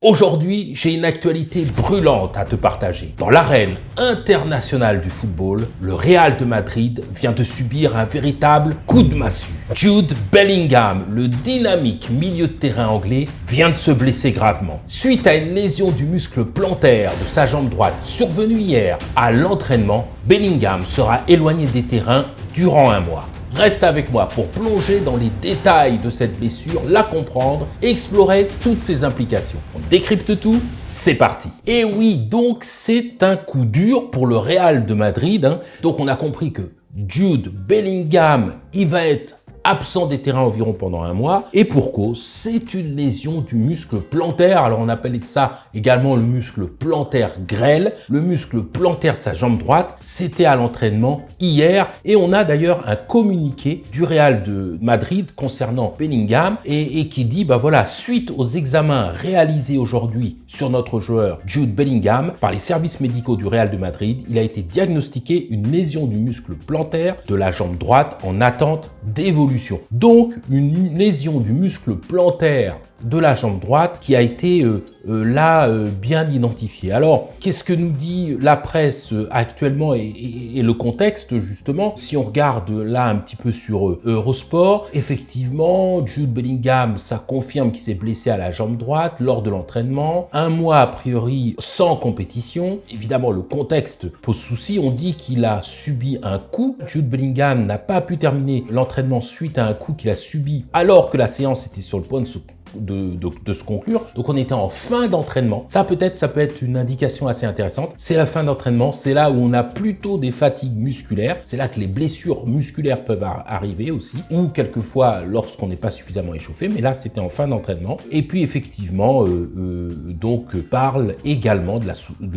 Aujourd'hui, j'ai une actualité brûlante à te partager. Dans l'arène internationale du football, le Real de Madrid vient de subir un véritable coup de massue. Jude Bellingham, le dynamique milieu de terrain anglais, vient de se blesser gravement. Suite à une lésion du muscle plantaire de sa jambe droite survenue hier à l'entraînement, Bellingham sera éloigné des terrains durant un mois. Reste avec moi pour plonger dans les détails de cette blessure, la comprendre et explorer toutes ses implications. On décrypte tout, c'est parti. Et oui, donc c'est un coup dur pour le Real de Madrid. Donc on a compris que Jude Bellingham, il va être absent des terrains environ pendant un mois. Et pour cause, c'est une lésion du muscle plantaire. Alors on appelle ça également le muscle plantaire grêle. Le muscle plantaire de sa jambe droite, c'était à l'entraînement hier. Et on a d'ailleurs un communiqué du Real de Madrid concernant Bellingham et qui dit, voilà, suite aux examens réalisés aujourd'hui sur notre joueur Jude Bellingham par les services médicaux du Real de Madrid, il a été diagnostiqué une lésion du muscle plantaire de la jambe droite en attente d'évolution. Donc, une lésion du muscle plantaire de la jambe droite qui a été bien identifiée. Alors, qu'est-ce que nous dit la presse actuellement et le contexte justement? Si on regarde là un petit peu sur Eurosport, effectivement, Jude Bellingham, ça confirme qu'il s'est blessé à la jambe droite lors de l'entraînement. Un mois a priori sans compétition. Évidemment, le contexte pose souci. On dit qu'il a subi un coup. Jude Bellingham n'a pas pu terminer l'entraînement suite à un coup qu'il a subi alors que la séance était sur le point de se conclure. Donc on était en fin d'entraînement. Ça peut être une indication assez intéressante. C'est la fin d'entraînement, c'est là où on a plutôt des fatigues musculaires. C'est là que les blessures musculaires peuvent arriver aussi, ou quelquefois lorsqu'on n'est pas suffisamment échauffé. Mais là, c'était en fin d'entraînement. Et puis effectivement, parle également de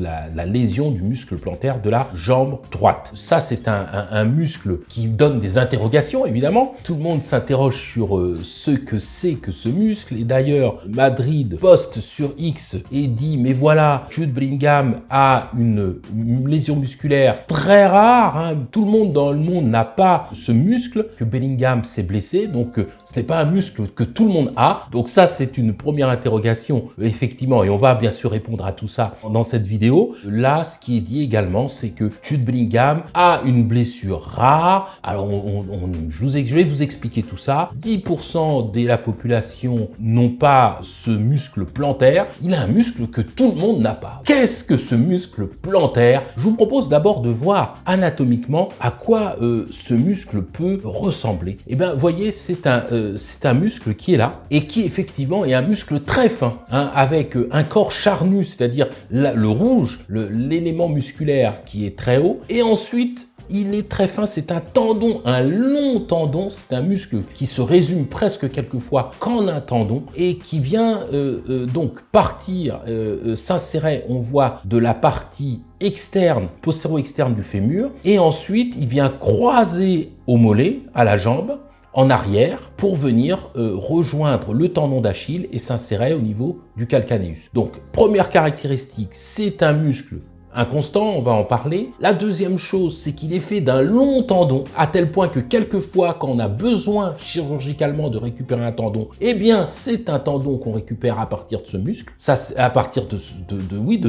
la lésion du muscle plantaire de la jambe droite. Ça, c'est un muscle qui donne des interrogations, évidemment. Tout le monde s'interroge sur ce que c'est que ce muscle. Et d'ailleurs, Madrid poste sur X et dit, mais voilà, Jude Bellingham a une lésion musculaire très rare. Tout le monde dans le monde n'a pas ce muscle que Bellingham s'est blessé. Donc, ce n'est pas un muscle que tout le monde a. Donc ça, c'est une première interrogation, effectivement. Et on va bien sûr répondre à tout ça dans cette vidéo. Là, ce qui est dit également, c'est que Jude Bellingham a une blessure rare. Alors, je vais vous expliquer tout ça. 10% de la population n'ont pas ce muscle plantaire. Il a un muscle que tout le monde n'a pas. Qu'est-ce que ce muscle plantaire? Je vous propose d'abord de voir anatomiquement à quoi ce muscle peut ressembler. Et bien, voyez, c'est un muscle qui est là et qui effectivement est un muscle très fin, avec un corps charnu, c'est-à-dire le rouge, l'élément musculaire qui est très haut, et ensuite il est très fin, c'est un tendon, un long tendon, c'est un muscle qui se résume presque quelquefois qu'en un tendon et qui vient donc partir, s'insérer, on voit, de la partie externe, postéro-externe du fémur, et ensuite il vient croiser au mollet, à la jambe, en arrière, pour venir rejoindre le tendon d'Achille et s'insérer au niveau du calcaneus. Donc, première caractéristique, c'est un muscle inconstant, on va en parler. La deuxième chose, c'est qu'il est fait d'un long tendon, à tel point que quelquefois, quand on a besoin chirurgicalement de récupérer un tendon, eh bien, c'est un tendon qu'on récupère à partir de ce muscle. Ça, à partir de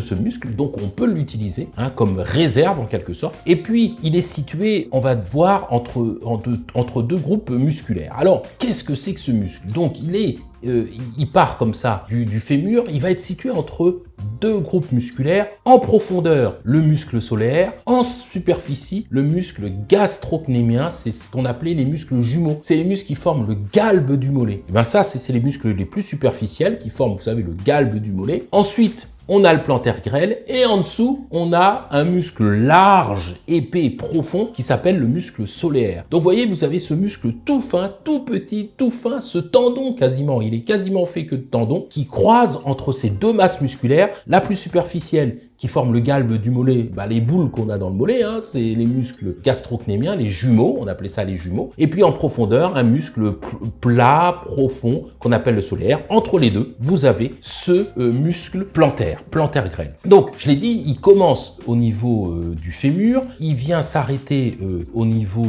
ce muscle. Donc, on peut l'utiliser comme réserve en quelque sorte. Et puis, il est situé, on va voir, entre deux groupes musculaires. Alors, qu'est-ce que c'est que ce muscle? Donc, il part comme ça du fémur, il va être situé entre deux groupes musculaires. En profondeur, le muscle solaire. En superficie, le muscle gastrocnémien. C'est ce qu'on appelait les muscles jumeaux. C'est les muscles qui forment le galbe du mollet. Et bien ça, c'est les muscles les plus superficiels qui forment, vous savez, le galbe du mollet. Ensuite, on a le plantaire grêle et en dessous, on a un muscle large, épais, profond qui s'appelle le muscle solaire. Donc, vous voyez, vous avez ce muscle tout fin, tout petit, tout fin, ce tendon quasiment, il est quasiment fait que de tendons qui croisent entre ces deux masses musculaires, la plus superficielle qui forment le galbe du mollet, les boules qu'on a dans le mollet, c'est les muscles gastrocnémiens, les jumeaux, on appelait ça les jumeaux. Et puis en profondeur, un muscle plat, profond, qu'on appelle le solaire. Entre les deux, vous avez ce muscle plantaire grêle. Donc, je l'ai dit, il commence au niveau du fémur, il vient s'arrêter au niveau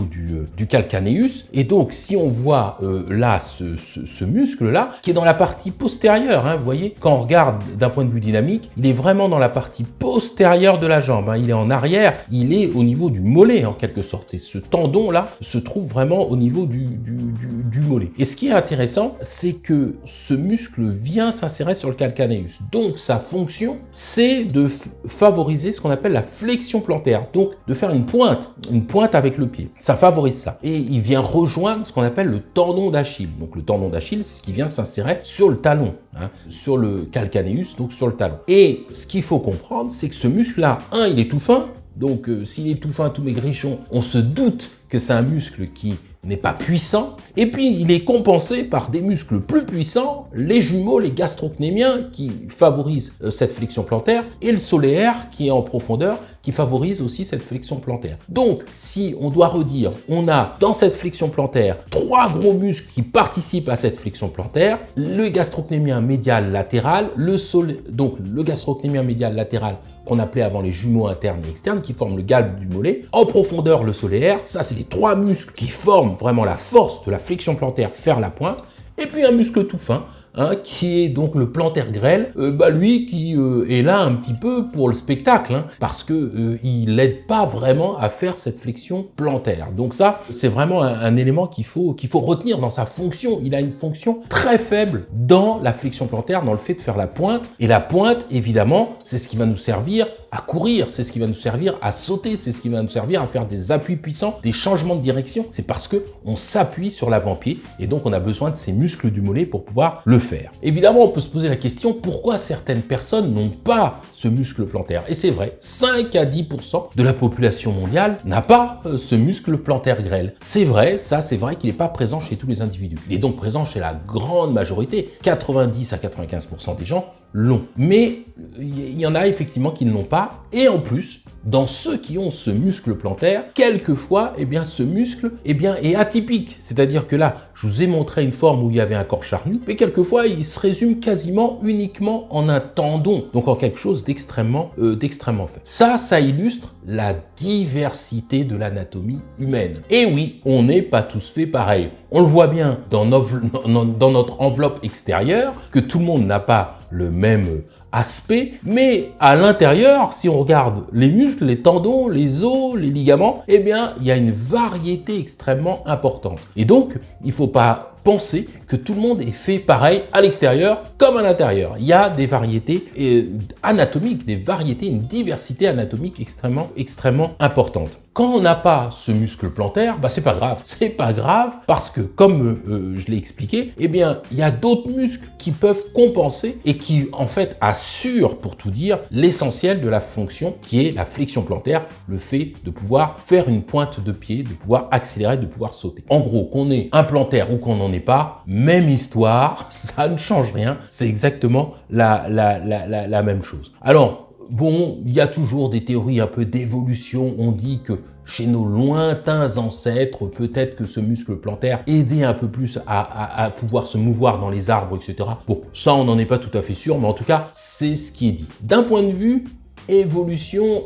du calcaneus. Et donc, si on voit là ce muscle-là, qui est dans la partie postérieure, vous voyez, quand on regarde d'un point de vue dynamique, il est vraiment dans la partie postérieure de la jambe. Il est en arrière, il est au niveau du mollet en quelque sorte. Et ce tendon-là se trouve vraiment au niveau du mollet. Et ce qui est intéressant, c'est que ce muscle vient s'insérer sur le calcaneus. Donc, sa fonction, c'est de favoriser ce qu'on appelle la flexion plantaire. Donc, de faire une pointe avec le pied. Ça favorise ça. Et il vient rejoindre ce qu'on appelle le tendon d'Achille. Donc, le tendon d'Achille, c'est ce qui vient s'insérer sur le talon, sur le calcaneus, donc sur le talon. Et ce qu'il faut comprendre, c'est que ce muscle-là, il est tout fin. Donc, s'il est tout fin, tout maigrichon, on se doute que c'est un muscle qui n'est pas puissant. Et puis, il est compensé par des muscles plus puissants, les jumeaux, les gastrocnémiens, qui favorisent cette flexion plantaire, et le solaire, qui est en profondeur, qui favorise aussi cette flexion plantaire. Donc, si on doit redire, on a dans cette flexion plantaire 3 gros muscles qui participent à cette flexion plantaire, le gastrocnémien médial latéral, donc le gastrocnémien médial latéral qu'on appelait avant les jumeaux internes et externes, qui forment le galbe du mollet, en profondeur le solaire, ça c'est les 3 muscles qui forment vraiment la force de la flexion plantaire vers la pointe, et puis un muscle tout fin, qui est donc le plantaire grêle, lui qui est là un petit peu pour le spectacle, parce que il n'aide pas vraiment à faire cette flexion plantaire. Donc ça, c'est vraiment un élément qu'il faut retenir dans sa fonction. Il a une fonction très faible dans la flexion plantaire, dans le fait de faire la pointe. Et la pointe, évidemment, c'est ce qui va nous servir à courir, c'est ce qui va nous servir à sauter, c'est ce qui va nous servir à faire des appuis puissants, des changements de direction. C'est parce que on s'appuie sur l'avant-pied et donc on a besoin de ces muscles du mollet pour pouvoir le faire. Évidemment, on peut se poser la question pourquoi certaines personnes n'ont pas ce muscle plantaire. Et c'est vrai, 5 à 10% de la population mondiale n'a pas ce muscle plantaire grêle. C'est vrai, c'est vrai qu'il n'est pas présent chez tous les individus. Il est donc présent chez la grande majorité, 90 à 95% des gens l'ont. Mais il y en a effectivement qui ne l'ont pas. Et en plus, dans ceux qui ont ce muscle plantaire, quelquefois, ce muscle est atypique. C'est-à-dire que là, je vous ai montré une forme où il y avait un corps charnu, mais quelquefois, il se résume quasiment uniquement en un tendon, donc en quelque chose d'extrêmement fait. Ça illustre la diversité de l'anatomie humaine. Et oui, on n'est pas tous faits pareil. On le voit bien dans notre enveloppe extérieure, que tout le monde n'a pas le même aspect, mais à l'intérieur, si on regarde les muscles, les tendons, les os, les ligaments, il y a une variété extrêmement importante. Et donc, il ne faut pas penser que tout le monde est fait pareil à l'extérieur comme à l'intérieur. Il y a des variétés anatomiques, une diversité anatomique extrêmement importante. Quand on n'a pas ce muscle plantaire, c'est pas grave. C'est pas grave parce que, comme je l'ai expliqué, il y a d'autres muscles qui peuvent compenser et qui, en fait, assurent, pour tout dire, l'essentiel de la fonction qui est la flexion plantaire, le fait de pouvoir faire une pointe de pied, de pouvoir accélérer, de pouvoir sauter. En gros, qu'on ait un plantaire ou qu'on n'en ait pas, même histoire, ça ne change rien. C'est exactement la même chose. Alors, bon, il y a toujours des théories un peu d'évolution. On dit que chez nos lointains ancêtres, peut-être que ce muscle plantaire aidait un peu plus à pouvoir se mouvoir dans les arbres, etc. Bon, ça, on n'en est pas tout à fait sûr, mais en tout cas, c'est ce qui est dit. D'un point de vue évolution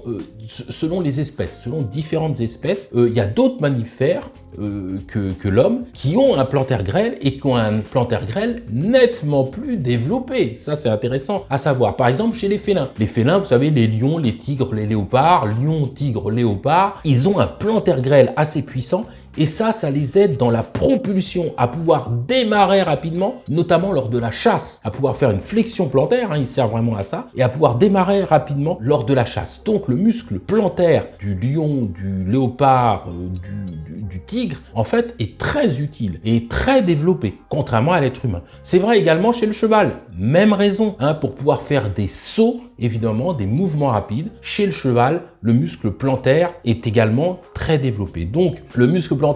selon les espèces, selon différentes espèces, il y a d'autres mammifères que l'homme qui ont un plantaire grêle et qui ont un plantaire grêle nettement plus développé. Ça, c'est intéressant à savoir. Par exemple, chez les félins. Les félins, vous savez, les lions, les tigres, les léopards, lions, tigres, léopards, ils ont un plantaire grêle assez puissant. Et ça les aide dans la propulsion, à pouvoir démarrer rapidement, notamment lors de la chasse, à pouvoir faire une flexion plantaire, il sert vraiment à ça, et à pouvoir démarrer rapidement lors de la chasse. Donc le muscle plantaire du lion, du léopard, du tigre, en fait, est très utile et très développé, contrairement à l'être humain. C'est vrai également chez le cheval, même raison, pour pouvoir faire des sauts, évidemment, des mouvements rapides. Chez le cheval, le muscle plantaire est également très développé. Donc, le muscle plantaire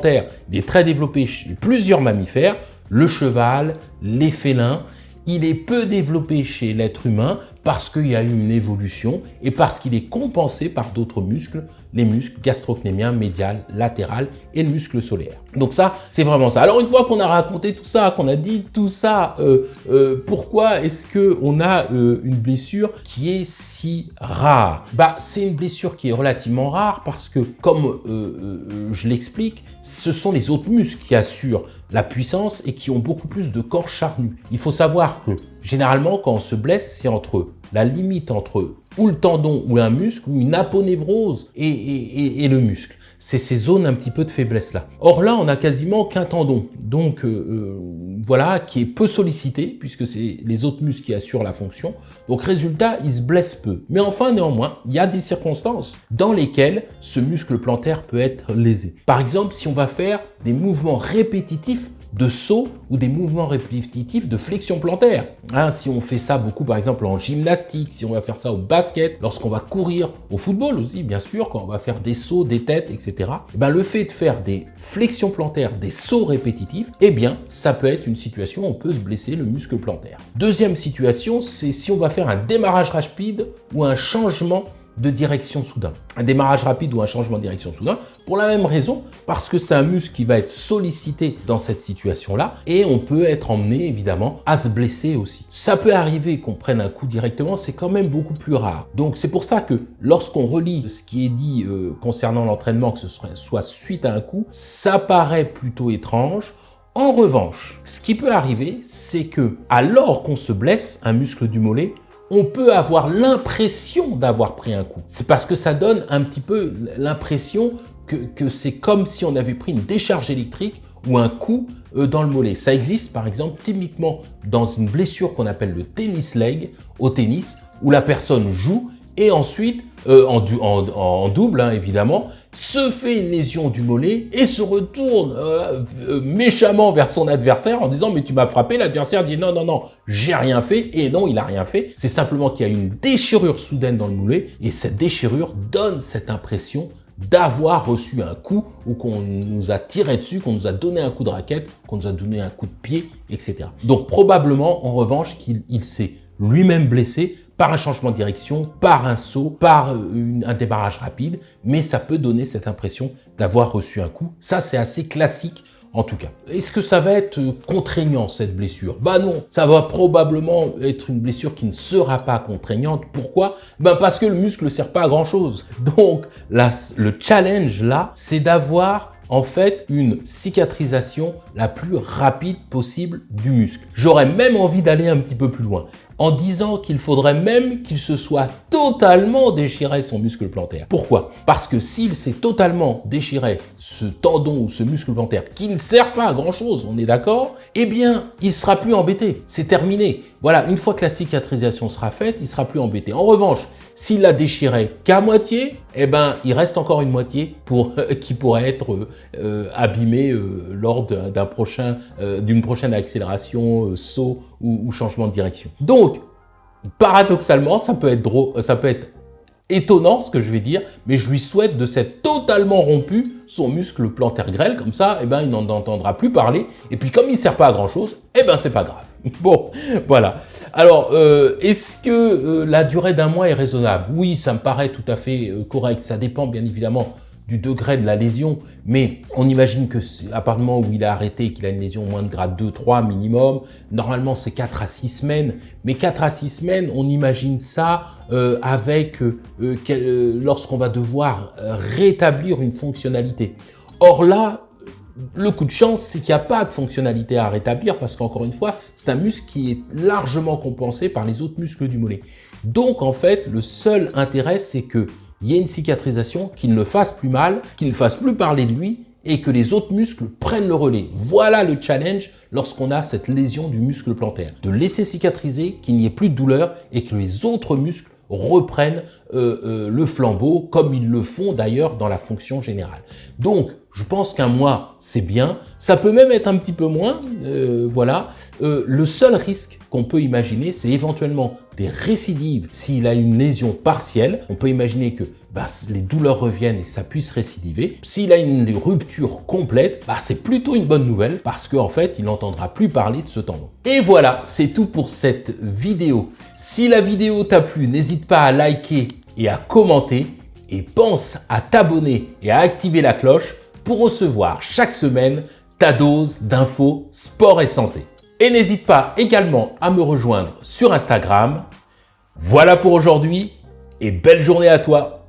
il est très développé chez plusieurs mammifères, le cheval, les félins, il est peu développé chez l'être humain parce qu'il y a eu une évolution et parce qu'il est compensé par d'autres muscles, les muscles gastrocnémiens, médial, latéral et le muscle solaire. Donc ça, c'est vraiment ça. Alors une fois qu'on a raconté tout ça, qu'on a dit tout ça, pourquoi est-ce qu'on a une blessure qui est si rare? C'est une blessure qui est relativement rare parce que, comme je l'explique, ce sont les autres muscles qui assurent la puissance et qui ont beaucoup plus de corps charnus. Il faut savoir que généralement, quand on se blesse, c'est entre la limite entre ou le tendon ou un muscle ou une aponévrose et le muscle. C'est ces zones un petit peu de faiblesse-là. Or là, on a quasiment qu'un tendon, donc voilà, qui est peu sollicité, puisque c'est les autres muscles qui assurent la fonction. Donc résultat, il se blesse peu. Mais enfin, néanmoins, il y a des circonstances dans lesquelles ce muscle plantaire peut être lésé. Par exemple, si on va faire des mouvements répétitifs de saut ou des mouvements répétitifs de flexion plantaire. Si on fait ça beaucoup, par exemple, en gymnastique, si on va faire ça au basket, lorsqu'on va courir, au football aussi, bien sûr, quand on va faire des sauts, des têtes, etc. Le fait de faire des flexions plantaires, des sauts répétitifs, ça peut être une situation où on peut se blesser le muscle plantaire. Deuxième situation, c'est si on va faire un démarrage rapide ou un changement de direction soudain. Un démarrage rapide ou un changement de direction soudain, pour la même raison, parce que c'est un muscle qui va être sollicité dans cette situation-là et on peut être emmené évidemment à se blesser aussi. Ça peut arriver qu'on prenne un coup directement, c'est quand même beaucoup plus rare. Donc c'est pour ça que lorsqu'on relit ce qui est dit concernant l'entraînement, que ce soit suite à un coup, ça paraît plutôt étrange. En revanche, ce qui peut arriver, c'est que alors qu'on se blesse, un muscle du mollet, on peut avoir l'impression d'avoir pris un coup. C'est parce que ça donne un petit peu l'impression que c'est comme si on avait pris une décharge électrique ou un coup dans le mollet. Ça existe par exemple typiquement dans une blessure qu'on appelle le tennis leg au tennis, où la personne joue et ensuite, en double évidemment, se fait une lésion du mollet et se retourne méchamment vers son adversaire en disant « mais tu m'as frappé », l'adversaire dit « non, j'ai rien fait » et non, il a rien fait. C'est simplement qu'il y a une déchirure soudaine dans le mollet et cette déchirure donne cette impression d'avoir reçu un coup ou qu'on nous a tiré dessus, qu'on nous a donné un coup de raquette, qu'on nous a donné un coup de pied, etc. Donc probablement, en revanche, qu'il s'est lui-même blessé par un changement de direction, par un saut, par un démarrage rapide, mais ça peut donner cette impression d'avoir reçu un coup. Ça, c'est assez classique en tout cas. Est-ce que ça va être contraignant cette blessure? Non, ça va probablement être une blessure qui ne sera pas contraignante. Pourquoi? Parce que le muscle ne sert pas à grand chose. Donc là, le challenge là, c'est d'avoir en fait une cicatrisation la plus rapide possible du muscle. J'aurais même envie d'aller un petit peu plus loin, en disant qu'il faudrait même qu'il se soit totalement déchiré son muscle plantaire. Pourquoi? Parce que s'il s'est totalement déchiré ce tendon ou ce muscle plantaire qui ne sert pas à grand chose, on est d'accord, il sera plus embêté. C'est terminé. Voilà, une fois que la cicatrisation sera faite, il sera plus embêté. En revanche, s'il l'a déchiré qu'à moitié, il reste encore une moitié qui pourrait être abîmée lors d'une prochaine accélération, saut ou changement de direction. Donc, paradoxalement, ça peut être étonnant ce que je vais dire, mais je lui souhaite de s'être totalement rompu son muscle plantaire grêle, comme ça, il n'en entendra plus parler, et puis comme il ne sert pas à grand chose, c'est pas grave. Bon, voilà. Alors, est-ce que la durée d'un mois est raisonnable? Oui, ça me paraît tout à fait correct, ça dépend bien évidemment du degré de la lésion, mais on imagine que à partir du moment où il a arrêté, qu'il a une lésion moins de grade 2, 3 minimum, normalement c'est 4 à 6 semaines, mais 4 à 6 semaines, on imagine ça lorsqu'on va devoir rétablir une fonctionnalité. Or là, le coup de chance, c'est qu'il n'y a pas de fonctionnalité à rétablir parce qu'encore une fois, c'est un muscle qui est largement compensé par les autres muscles du mollet. Donc en fait, le seul intérêt, c'est que il y ait une cicatrisation, qu'il ne fasse plus mal, qu'il ne fasse plus parler de lui et que les autres muscles prennent le relais. Voilà le challenge lorsqu'on a cette lésion du muscle plantaire. De laisser cicatriser, qu'il n'y ait plus de douleur et que les autres muscles reprennent le flambeau, comme ils le font d'ailleurs dans la fonction générale. Donc, je pense qu'un mois, c'est bien. Ça peut même être un petit peu moins, voilà. Le seul risque qu'on peut imaginer, c'est éventuellement des récidives. S'il a une lésion partielle, on peut imaginer que les douleurs reviennent et ça puisse récidiver. S'il a une rupture complète, c'est plutôt une bonne nouvelle parce qu'en fait, il n'entendra plus parler de ce tendon. Et voilà, c'est tout pour cette vidéo. Si la vidéo t'a plu, n'hésite pas à liker et à commenter et pense à t'abonner et à activer la cloche pour recevoir chaque semaine ta dose d'infos sport et santé. Et n'hésite pas également à me rejoindre sur Instagram. Voilà pour aujourd'hui et belle journée à toi!